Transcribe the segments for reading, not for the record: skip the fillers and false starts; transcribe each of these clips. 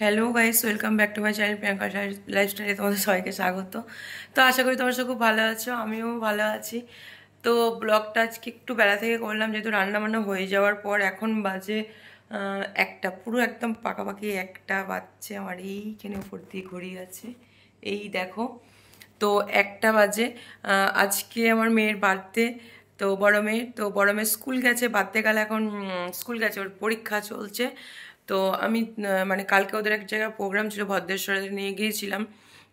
Hello guys, welcome back to my channel Priyanka লাইফস্টাইলে তোমাদের সবাইকে স্বাগত। তো আশা করি তোমরা সব খুব ভালো আছো, আমিও ভালো আছি। তো ব্লগটা আজকে একটু বেলা থেকে করলাম, যেহেতু রান্না বান্না হয়ে যাওয়ার পর এখন বাজে একটা, পুরো একদম পাকাপাকি একটা বাজছে। আমার এইখানে উপর দিয়ে ঘড়ি আছে, এই দেখো। তো একটা বাজে। আজকে আমার মেয়ের বার্থডে। তো বড় মেয়ে স্কুল গেছে, বার্থডে গেলে এখন স্কুল গেছে, ওর পরীক্ষা চলছে। তো আমি মানে কালকে ওদের এক জায়গায় প্রোগ্রাম ছিল, ভদ্রেশ্বরে নিয়ে গিয়েছিলাম।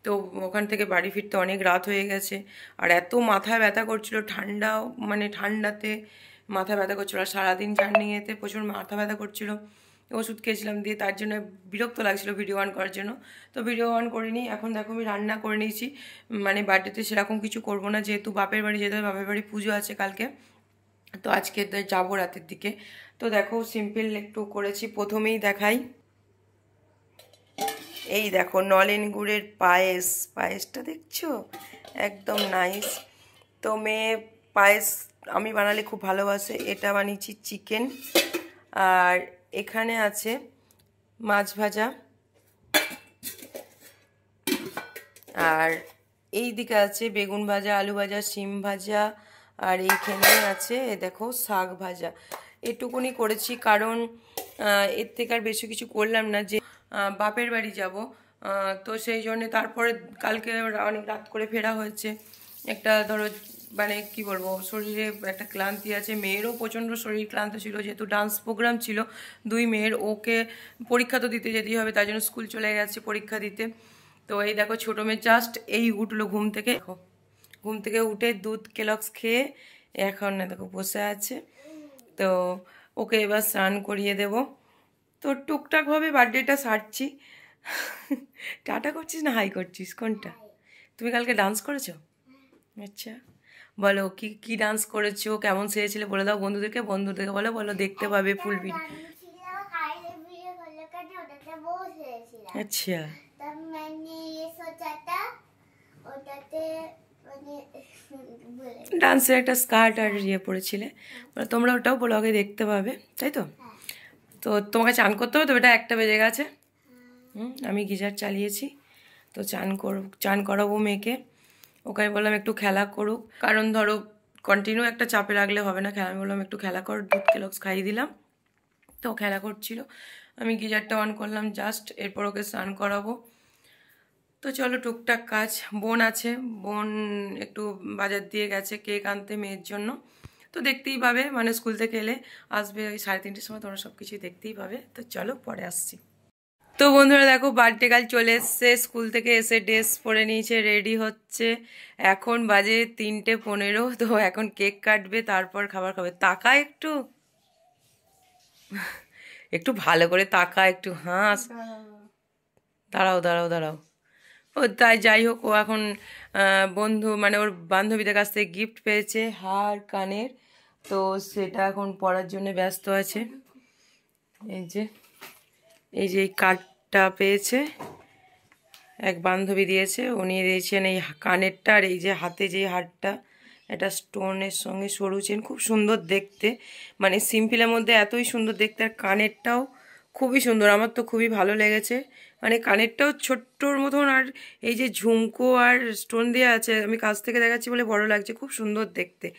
তো ওখান থেকে বাড়ি ফিরতে অনেক রাত হয়ে গেছে। আর এত মাথা ব্যথা করছিল, ঠান্ডাও মানে ঠান্ডাতে মাথা ব্যথা করছিল, আর সারাদিন জার্নিতে প্রচুর মাথা ব্যথা করছিল। ওষুধ খেয়েছিলাম, দিয়ে তার জন্য বিরক্ত লাগছিল ভিডিও অন করার জন্য। তো ভিডিও অন করিনি। এখন দেখো আমি রান্না করে নিয়েছি। মানে বার্থডেতে সেরকম কিছু করবো না, যেহেতু বাপের বাড়ি যেতে হবে, বাপের বাড়ি পুজো আছে কালকে। তো আজকে যাবো রাতের দিকে। তো দেখো সিম্পল একটু করেছি। প্রথমেই দেখাই, এই দেখো নলেন গুড়ের পায়েসটা দেখছো, একদম নাইস। তো মেয়ে পায়েস আমি বানালে খুব ভালোবাসে। এটা বানিয়েছি চিকেন, আর এখানে আছে মাছ ভাজা, আর এই দিকে আছে বেগুন ভাজা, আলু ভাজা, শিম ভাজা, আর এইখানে আছে দেখো শাক ভাজা। এটুকুনি করেছি, কারণ এর থেকে আর বেশি কিছু করলাম না, যে বাপের বাড়ি যাব। তো সেই জন্যে তারপরে কালকে অনেক রাত করে ফেরা হয়েছে। একটা ধরো মানে কি বলবো, শরীরে একটা ক্লান্তি আছে। মেয়েরও প্রচণ্ড শরীর ক্লান্ত ছিল, যেহেতু ডান্স প্রোগ্রাম ছিল দুই মেয়ের। ওকে পরীক্ষা তো দিতে যেতেই হবে, তাই জন্য স্কুল চলে গেছে পরীক্ষা দিতে। তো এই দেখো ছোটো মেয়ে জাস্ট এই উঠলো ঘুম থেকে, দেখো ঘুম থেকে উঠে দুধ কেলক্স খেয়ে এখন দেখো বসে আছে। তো ওকে এবার স্নান করিয়ে দেব। তো টুকটাকভাবে বার্থডেটা সারছি। টাটা করছিস না হাই করছিস, কোনটা? তুমি কালকে ডান্স করেছো? আচ্ছা, বলো কি কি ডান্স করেছো, কেমন সেজেছিলে বলে দাও বন্ধুদেরকে। বলো বলো, দেখতে পাবে ফুল ভিডিও। আচ্ছা, ডান্সের একটা স্কার্ট আর ইয়ে পরেছিলে, তোমরা ওটাও ব্লগে দেখতে পাবে, তাই তো? তো তোমাকে চান করতে হবে তো, এটা 1টা বেজে গেছে। আমি গিজার চালিয়েছি। তো চান করাবো মেয়েকে। ওকে আমি বললাম একটু খেলা করুক, কারণ ধরো কন্টিনিউ একটা চাপে রাখলে হবে না। আমি বললাম একটু খেলা কর, দুধ কেলক্স খাইয়ে দিলাম। তো খেলা করছিল, আমি গিজারটা অন করলাম জাস্ট, এরপর ওকে স্নান করাবো। তো চলো টুকটাক কাজ। বোন আছে, বোন একটু বাজার দিয়ে গেছে কেক আনতে মেয়ের জন্য। তো দেখতেই পাবে, মানে স্কুল থেকে এলে আসবে ওই 3:30টার সময়, তোমরা সব কিছুই দেখতেই পাবে। তো চলো পরে আসছি। তো বন্ধুরা দেখো, বার্থডে কাল চলে এসছে, স্কুল থেকে এসে ড্রেস পরে নিয়েছে, রেডি হচ্ছে। এখন বাজে 3:15। তো এখন কেক কাটবে, তারপর খাবার খাবে। তাকা একটু, একটু ভালো করে তাকা, একটু হাস। দাঁড়াও দাঁড়াও দাঁড়াও। ও তাই যাই হোক, ও এখন বন্ধু মানে ওর বান্ধবীদের কাছ থেকে গিফট পেয়েছে, হার কানের। তো সেটা এখন পরার জন্য ব্যস্ত আছে। এই যে এই কার্ডটা পেয়েছে, এক বান্ধবী দিয়েছে, উনি দিয়েছেন এই কানেরটা, আর এই যে হাতে যে হারটা, এটা স্টোনের সঙ্গে সরু চেন, খুব সুন্দর দেখতে। মানে সিম্পলের মধ্যে এতই সুন্দর দেখতে, আর কানেরটাও খুবই সুন্দর, আমার তো খুবই ভালো লেগেছে। মানে কানেরটাও ছোট্টর মতন, আর এই যে ঝুমকো আর স্টোন দেওয়া আছে, আমি কাছ থেকে দেখাচ্ছি বলে বড় লাগছে, খুব সুন্দর দেখতে।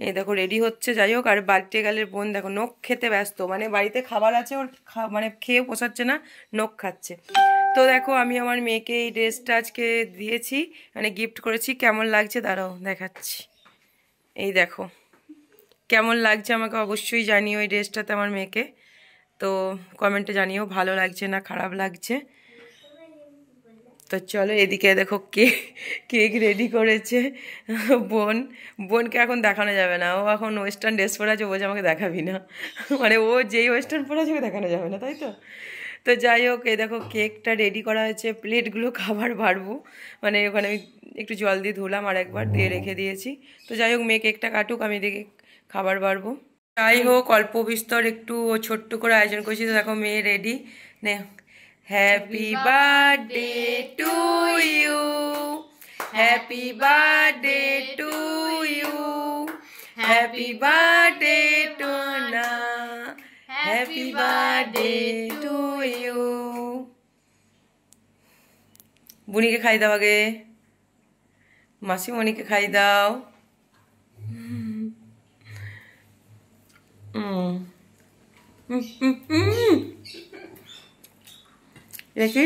এই দেখো রেডি হচ্ছে, যাই হোক। আর বার্থডে গালের বোন দেখো নখ খেতে ব্যস্ত, মানে বাড়িতে খাবার আছে, ওর মানে খেয়ে পোষাচ্ছে না, নখ খাচ্ছে। তো দেখো আমি আমার মেয়েকে এই ড্রেসটা আজকে দিয়েছি, মানে গিফট করেছি। কেমন লাগছে দাঁড়াও দেখাচ্ছি। এই দেখো কেমন লাগছে, আমাকে অবশ্যই জানিও এই ড্রেসটাতে আমার মেয়েকে। তো কমেন্টে জানিও ভালো লাগছে না খারাপ লাগছে। তো চলো এদিকে দেখো কেক রেডি করেছে বোনকে এখন দেখানো যাবে না, ও এখন ওয়েস্টার্ন ড্রেস পরে আছে, ও বলছে আমাকে দেখাবি না। মানে ও যেই ওয়েস্টার্ন পরে আছে ওকে দেখানো যাবে না, তাই তো? তো যাই হোক, এই দেখো কেকটা রেডি করা হয়েছে, প্লেটগুলো খাবার বাড়বো, মানে ওখানে আমি একটু জল দিয়ে ধুলাম আর একবার দিয়ে রেখে দিয়েছি। তো যাই হোক, মেয়ে কেকটা কাটুক, আমি এদিকে খাবার বাড়বো। যাই হোক, অল্প বিস্তর একটু ছোট্ট করে আয়োজন করছি। তো দেখো মেয়ে রেডি, নে happy birthday to you, happy birthday to you, happy birthday to না, হ্যাপি বার্থডে টু ইউ। বুনিকে খাই দাও আগে, মাসিমণিকে খাই দাও। দেখি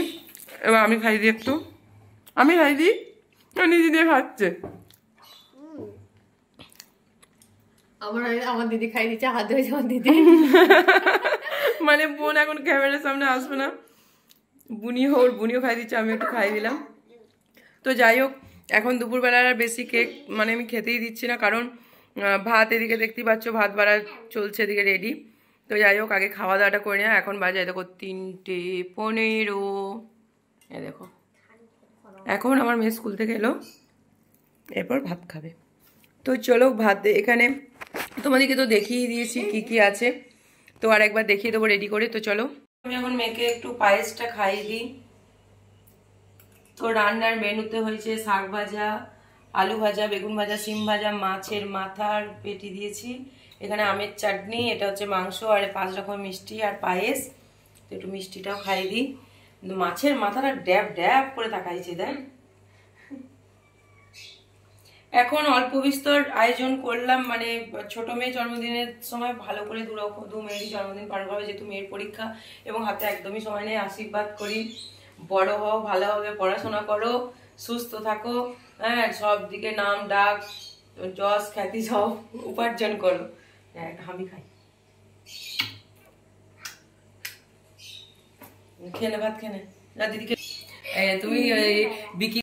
এবার আমি খাই দিই একটু, আমি খাই দিই, নিজে দিয়ে খাচ্ছে। আমার দিদি খাই দিচ্ছে, হাত ধরেছে আমার দিদি। মানে বোন এখন ক্যামেরার সামনে আসবে না, বুনিও খাই দিচ্ছে, আমি একটু খাই দিলাম। তো যাই হোক, এখন দুপুরবেলার আর বেশি কেক মানে আমি খেতেই দিচ্ছি না, কারণ ভাত এদিকে দেখতেই পাচ্ছ, ভাত বাড়া চলছে এদিকে রেডি। তো যাই হোক, আগে খাওয়া দাওয়াটা করে নেওয়া। এখন বাজে দেখো 3:15। এ দেখো, এখন আমার মেয়ে স্কুল থেকে এলো, এরপর ভাত খাবে। তো চলো ভাত এখানে তোমাদেরকে তো দেখিয়ে দিয়েছি কি কি আছে, তো আর একবার দেখিয়ে দেবো রেডি করে। তো চলো, আমি এখন মেয়েকে একটু পায়েসটা খাইয়ে দিই। তো রান্নার মেনুতে হয়েছে শাক ভাজা, আলু ভাজা, বেগুন ভাজা, সিম ভাজা, মাছের মাথার পেটি দিয়েছি, এখানে আমের চাটনি, এটা হচ্ছে মাংস, আর 5 রকম মিষ্টি আর পায়েস। তো একটু মিষ্টিটাও খাইয়ে দিই। কিন্তু মাছের মাথাটা ড্যাব ড্যাব করে তাকাইছে দেখ। এখন অল্প বিস্তর আয়োজন করলাম, মানে ছোট মেয়ে জন্মদিনের সময় ভালো করে দু মেয়েরই জন্মদিন পালন করা, যেহেতু মেয়ের পরীক্ষা এবং হাতে একদমই সময় নেই। আশীর্বাদ করি, বড় হও, ভালোভাবে পড়াশোনা করো, সুস্থ থাকো, হ্যাঁ, সব দিকে নাম ডাক যশ খ্যাতি সব উপার্জন করো। একটা হামি খাই, খেয়ে নে ভাত, খেয়ে নে। দিদিকে তুমি বিকি